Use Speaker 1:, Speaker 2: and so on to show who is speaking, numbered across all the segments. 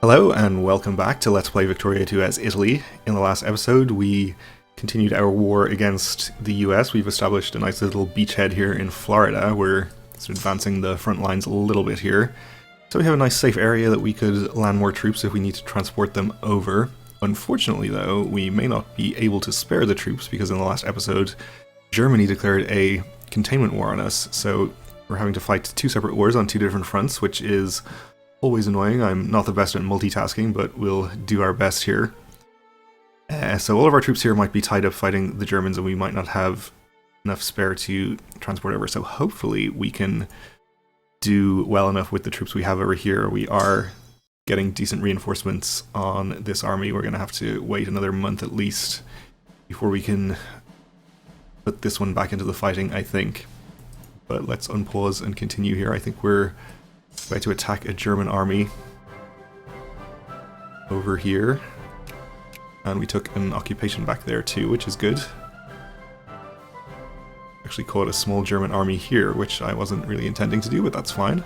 Speaker 1: Hello and welcome back to Let's Play Victoria 2 as Italy. In the last episode we continued our war against the US. We've established a nice little beachhead here in Florida. We're sort of advancing the front lines a little bit here. So we have a nice safe area that we could land more troops if we need to transport them over. Unfortunately though, we may not be able to spare the troops because in the last episode Germany declared a containment war on us. So we're having to fight two separate wars on two different fronts, which is always annoying. I'm not the best at multitasking, but we'll do our best here. So all of our troops here might be tied up fighting the Germans, and we might not have enough spare to transport over. So hopefully we can do well enough with the troops we have over here. We are getting decent reinforcements on this army. We're going to have to wait another month at least before we can put this one back into the fighting, I think. But let's unpause and continue here. I think we're about to attack a German army over here, and we took an occupation back there too, which is good. Actually caught a small German army here, which I wasn't really intending to do, but that's fine.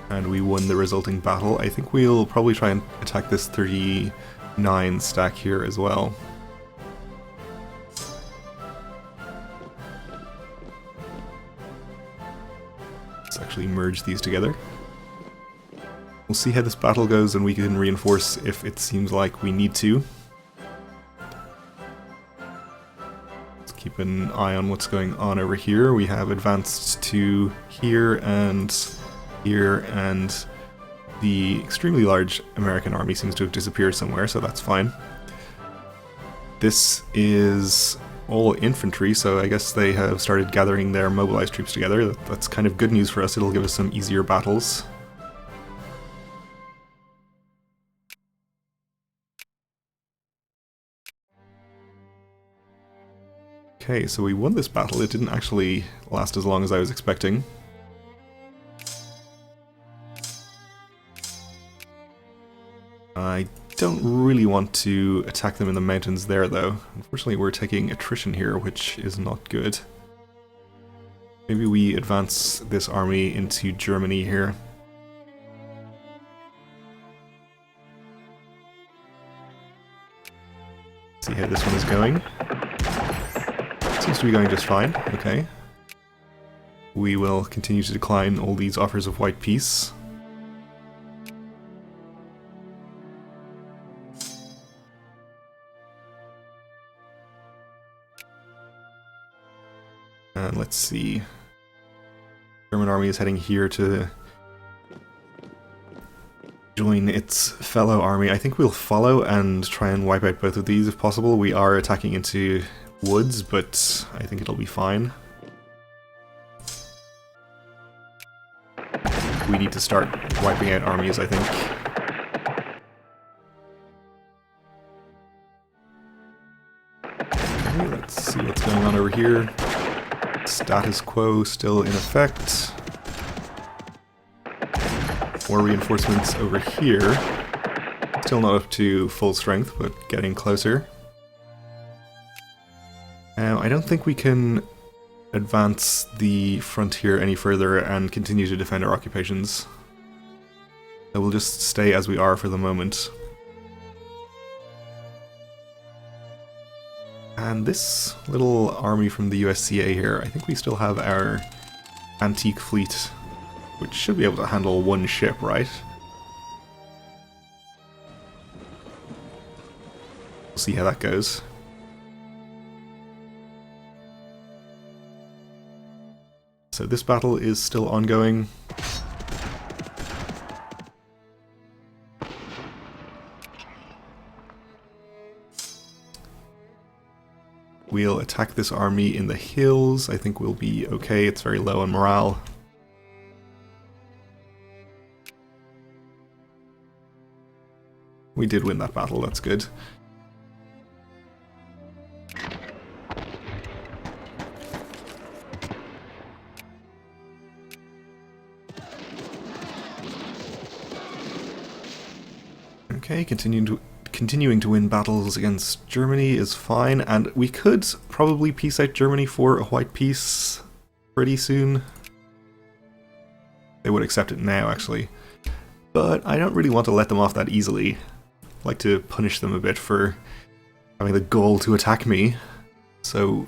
Speaker 1: And we won the resulting battle. I think we'll probably try and attack this 39 stack here as well. Let's actually merge these together. We'll see how this battle goes and we can reinforce if it seems like we need to. Let's keep an eye on what's going on over here. We have advanced to here and the extremely large American army seems to have disappeared somewhere, so that's fine. This is all infantry, so I guess they have started gathering their mobilized troops together. That's kind of good news for us. It'll give us some easier battles. Okay, so we won this battle. It didn't actually last as long as I was expecting. I don't really want to attack them in the mountains there, though. Unfortunately, we're taking attrition here, which is not good. Maybe we advance this army into Germany here. See how this one is going. Seems to be going just fine. Okay. We will continue to decline all these offers of white peace. And let's see. German army is heading here to join its fellow army. I think we'll follow and try and wipe out both of these if possible. We are attacking into woods, but I think it'll be fine. We need to start wiping out armies, I think. Okay, let's see what's going on over here. Status quo still in effect. More reinforcements over here. Still not up to full strength, but getting closer. I don't think we can advance the frontier any further and continue to defend our occupations. So we'll just stay as we are for the moment. And this little army from the USCA here, I think we still have our antique fleet, which should be able to handle one ship, right? We'll see how that goes. So this battle is still ongoing. We'll attack this army in the hills. I think we'll be okay. It's very low on morale. We did win that battle, that's good. Okay, continuing continuing to win battles against Germany is fine, and we could probably peace out Germany for a white peace pretty soon. They would accept it now, actually. But I don't really want to let them off that easily. I'd like to punish them a bit for having the gall to attack me. So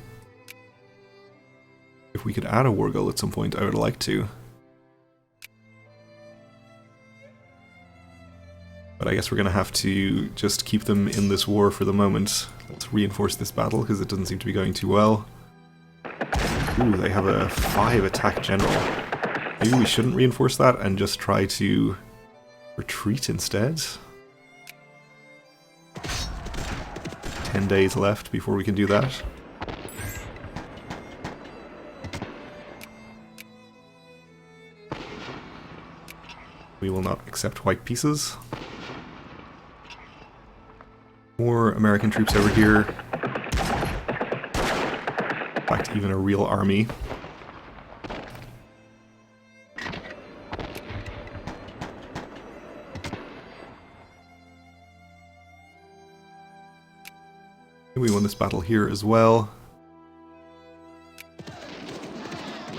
Speaker 1: if we could add a war goal at some point, I would like to. But I guess we're going to have to just keep them in this war for the moment. Let's reinforce this battle, because it doesn't seem to be going too well. Ooh, they have a 5 attack general. Maybe we shouldn't reinforce that and just try to retreat instead. 10 days left before we can do that. We will not accept white pieces. More American troops over here. In fact, even a real army. We won this battle here as well.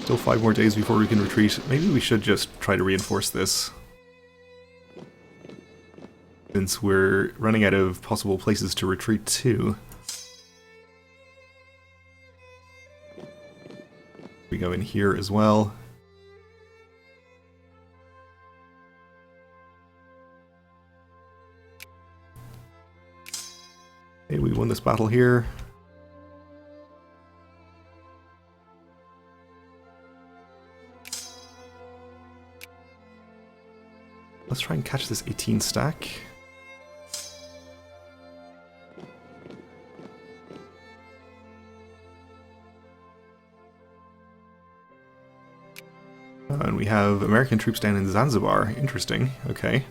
Speaker 1: Still 5 more days before we can retreat. Maybe we should just try to reinforce this, since we're running out of possible places to retreat to. We go in here as well. Okay, we won this battle here. Let's try and catch this 18 stack. And we have American troops down in Zanzibar. Interesting. Okay.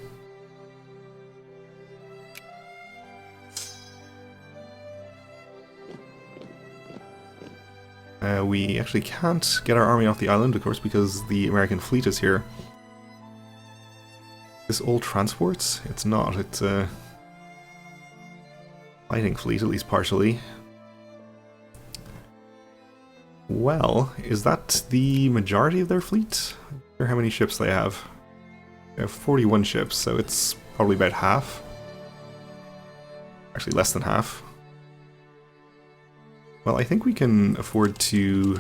Speaker 1: We actually can't get our army off the island, of course, because the American fleet is here. This all transports? It's not. It's a fighting fleet, at least partially. Well, is that the majority of their fleet? I wonder how many ships they have. They have 41 ships, so it's probably about half. Actually, less than half. Well, I think we can afford to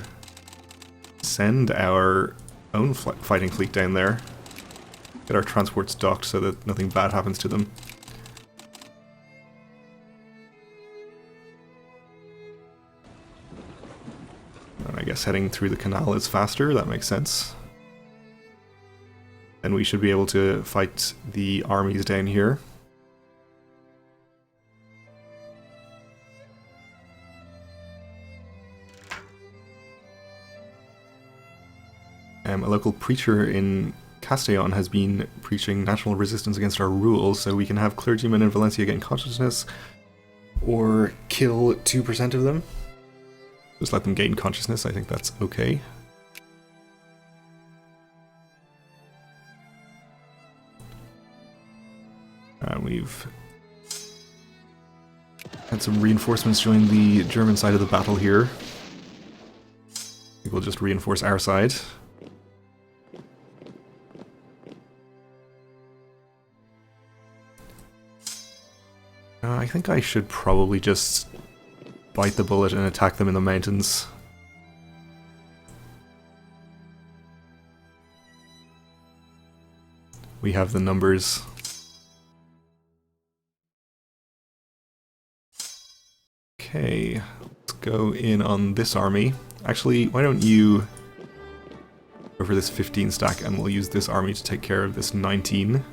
Speaker 1: send our own fighting fleet down there. Get our transports docked so that nothing bad happens to them. And I guess heading through the canal is faster, that makes sense. Then we should be able to fight the armies down here. A local preacher in Castellon has been preaching national resistance against our rule, so we can have clergymen in Valencia gain consciousness, or kill 2% of them. Just let them gain consciousness, I think that's okay. We've had some reinforcements join the German side of the battle here. I think we'll just reinforce our side. I think I should probably just bite the bullet and attack them in the mountains. We have the numbers. Okay, let's go in on this army. Actually, why don't you go for this 15 stack and we'll use this army to take care of this 19.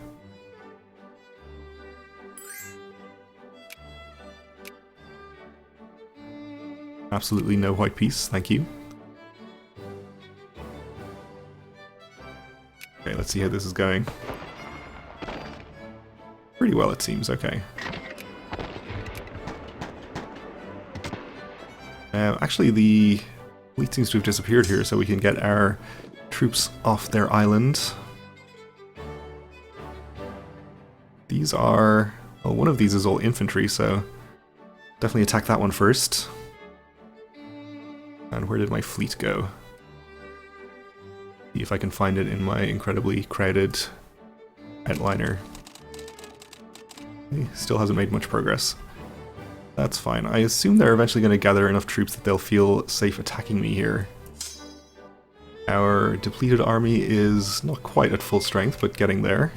Speaker 1: Absolutely no white piece, thank you. Okay, let's see how this is going. Pretty well, it seems, okay. Actually, the fleet seems to have disappeared here, so we can get our troops off their island. These are Well, one of these is all infantry, so definitely attack that one first. And where did my fleet go? See if I can find it in my incredibly crowded outliner. He still hasn't made much progress. That's fine. I assume they're eventually going to gather enough troops that they'll feel safe attacking me here. Our depleted army is not quite at full strength, but getting there.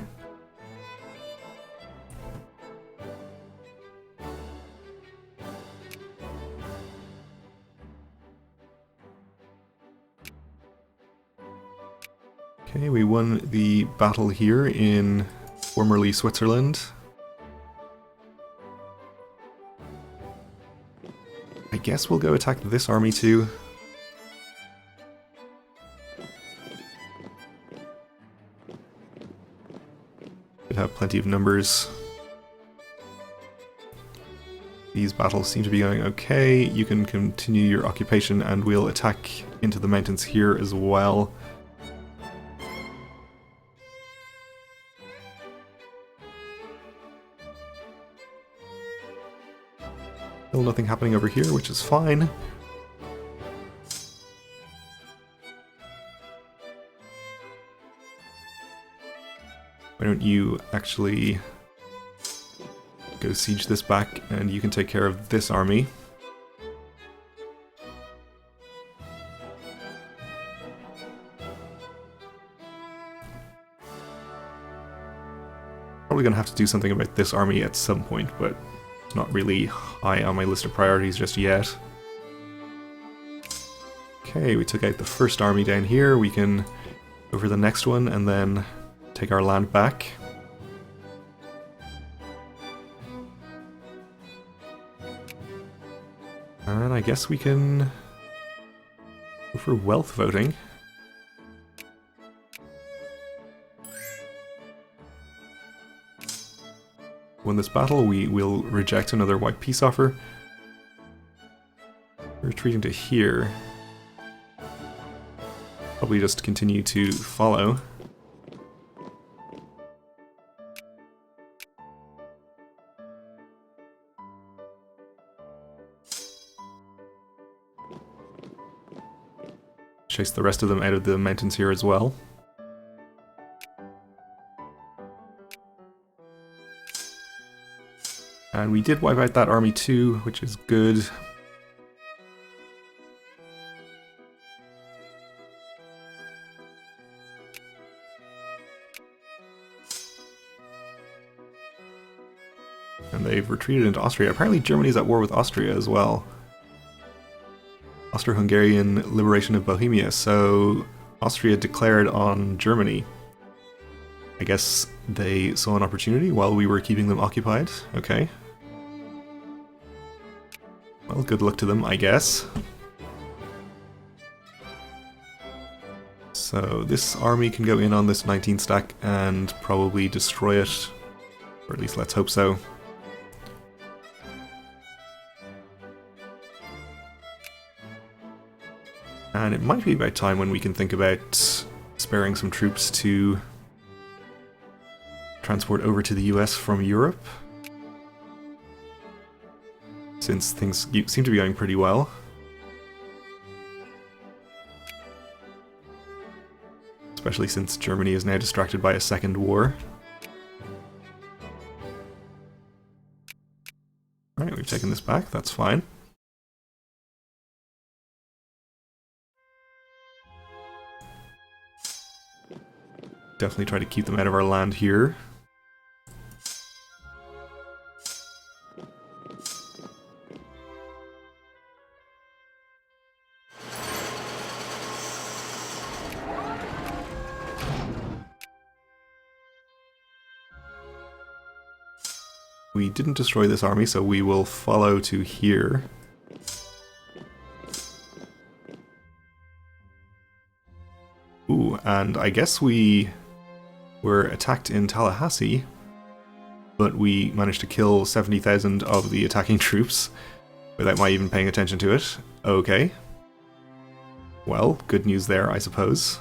Speaker 1: Okay, we won the battle here in formerly Switzerland. I guess we'll go attack this army too. Should have plenty of numbers. These battles seem to be going okay. You can continue your occupation and we'll attack into the mountains here as well. Still nothing happening over here, which is fine. Why don't you actually go siege this back and you can take care of this army. Probably gonna have to do something about this army at some point, but it's not really high on my list of priorities just yet. Okay, we took out the first army down here. We can go for the next one and then take our land back. And I guess we can go for wealth voting. Win this battle, we will reject another white peace offer. Retreating to here. Probably just continue to follow. Chase the rest of them out of the mountains here as well. And we did wipe out that army too, which is good. And they've retreated into Austria. Apparently Germany's at war with Austria as well. Austro-Hungarian liberation of Bohemia, so Austria declared on Germany. I guess they saw an opportunity while we were keeping them occupied. Okay. Well, good luck to them, I guess. So this army can go in on this 19 stack and probably destroy it. Or at least let's hope so. And it might be about time when we can think about sparing some troops to transport over to the US from Europe. Since things seem to be going pretty well. Especially since Germany is now distracted by a second war. Alright, we've taken this back, that's fine. Definitely try to keep them out of our land here. We didn't destroy this army, so we will follow to here. Ooh, and I guess we were attacked in Tallahassee, but we managed to kill 70,000 of the attacking troops without my even paying attention to it. Okay. Well, good news there, I suppose.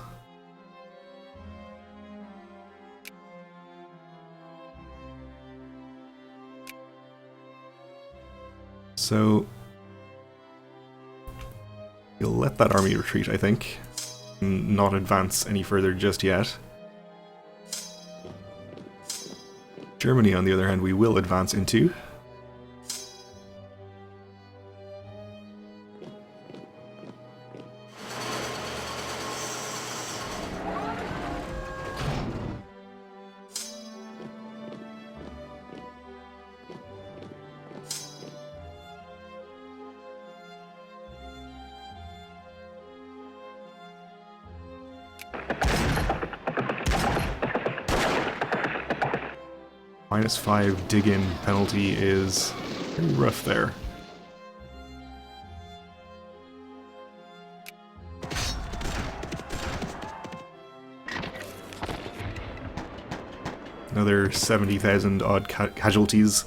Speaker 1: So you'll let that army retreat, I think, and not advance any further just yet. Germany, on the other hand, we will advance into. -5 dig-in penalty is pretty rough there. Another 70,000 odd casualties,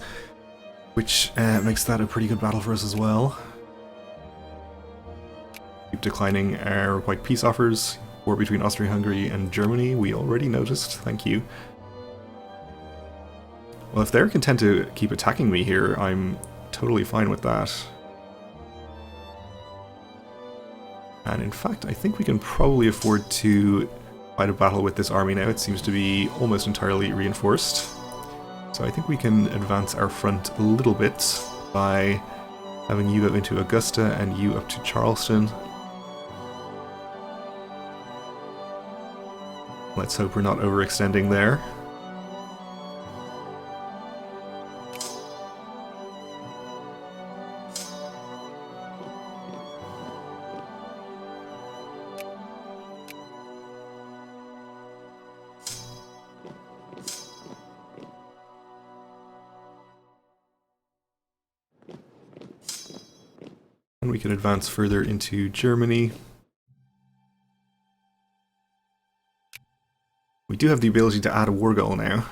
Speaker 1: which makes that a pretty good battle for us as well. Keep declining our white peace offers. War between Austria-Hungary and Germany, we already noticed, thank you. Well, if they're content to keep attacking me here, I'm totally fine with that. And in fact, I think we can probably afford to fight a battle with this army now. It seems to be almost entirely reinforced. So I think we can advance our front a little bit by having you go into Augusta and you up to Charleston. Let's hope we're not overextending there. And we can advance further into Germany. We do have the ability to add a war goal now.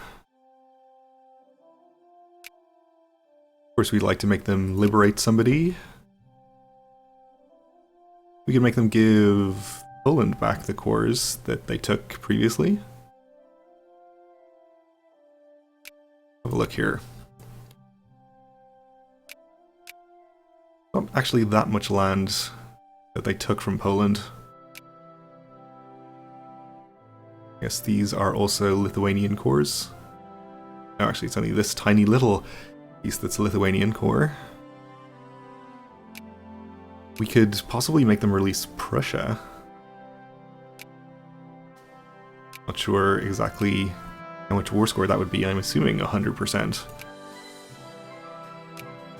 Speaker 1: Of course, we'd like to make them liberate somebody. We can make them give Poland back the cores that they took previously. Have a look here. Not actually that much land that they took from Poland. I guess these are also Lithuanian cores. No, actually it's only this tiny little piece that's a Lithuanian core. We could possibly make them release Prussia. Not sure exactly how much war score that would be. I'm assuming 100%.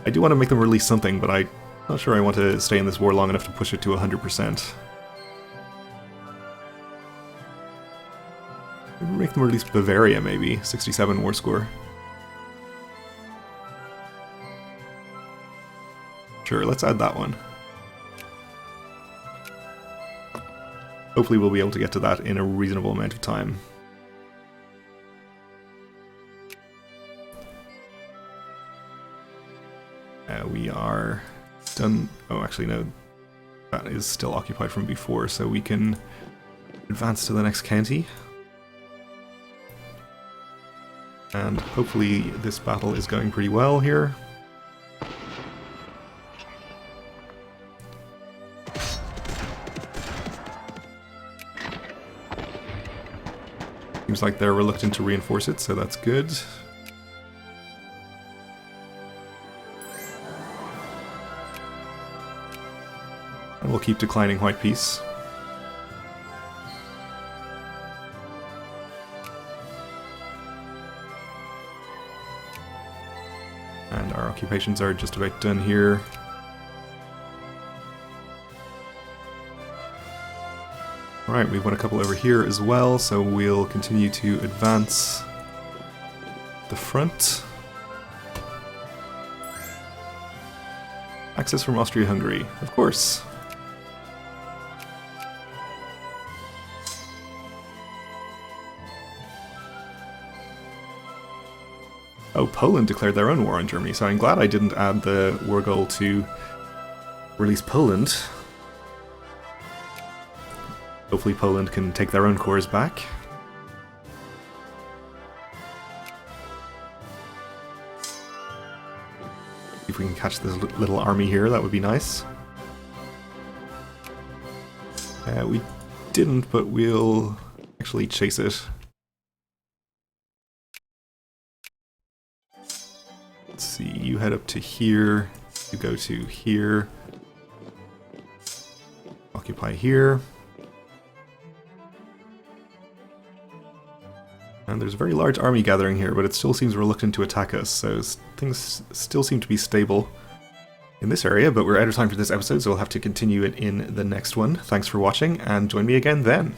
Speaker 1: I do want to make them release something, but I'm not sure I want to stay in this war long enough to push it to 100%. Maybe make them release Bavaria, maybe. 67 war score. Sure, let's add that one. Hopefully we'll be able to get to that in a reasonable amount of time. We are done. Oh, actually no, that is still occupied from before, so we can advance to the next county. And hopefully this battle is going pretty well here. Seems like they're reluctant to reinforce it, so that's good. And we'll keep declining white peace. And our occupations are just about done here. Alright, we've won a couple over here as well, so we'll continue to advance the front. Access from Austria-Hungary, of course. Oh, Poland declared their own war on Germany, so I'm glad I didn't add the war goal to release Poland. Hopefully Poland can take their own cores back. If we we can catch this little army here, that would be nice. We didn't, but we'll actually chase it. Let's see, you head up to here, you go to here, occupy here. And there's a very large army gathering here, but it still seems reluctant to attack us, so things still seem to be stable in this area, but we're out of time for this episode, so we'll have to continue it in the next one. Thanks for watching, and join me again then.